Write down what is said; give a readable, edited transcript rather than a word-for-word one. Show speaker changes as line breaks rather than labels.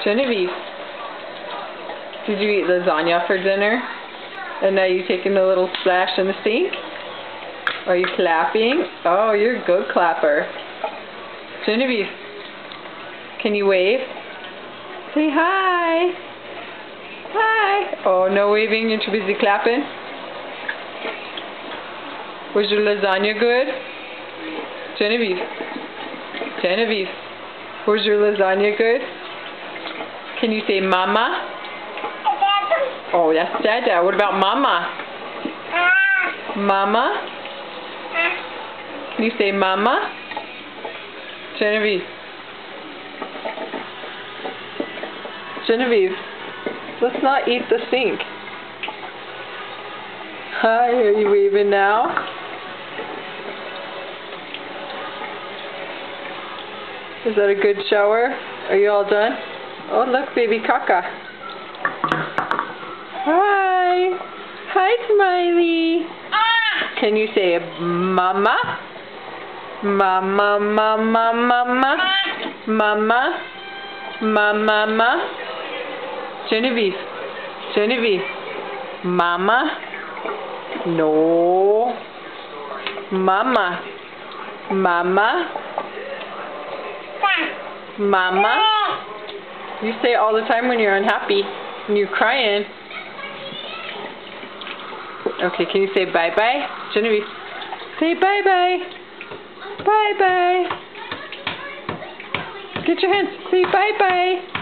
Genevieve, did you eat lasagna for dinner? And now you're taking a little splash in the sink? Are you clapping? Oh, you're a good clapper. Genevieve, can you wave? Say hi. Hi. Oh, no waving, you're too busy clapping? Was your lasagna good? Genevieve. Genevieve, was your lasagna good? Can you say mama? Oh, that's Dada. What about mama? Mama? Can you say mama? Genevieve. Genevieve, let's not eat the sink. Hi, are you waving now? Is that a good shower? Are you all done? Oh, look, baby Kaka. Hi. Hi, Smiley. Can you say mama? Mama, mama, mama. Mama. Mama, mama. Genevieve. Genevieve. Mama. No. Mama. Mama. Mama. You say it all the time when you're unhappy. When you're crying. Okay, can you say bye-bye? Genevieve, say bye-bye. Bye-bye. Get your hands. Say bye-bye.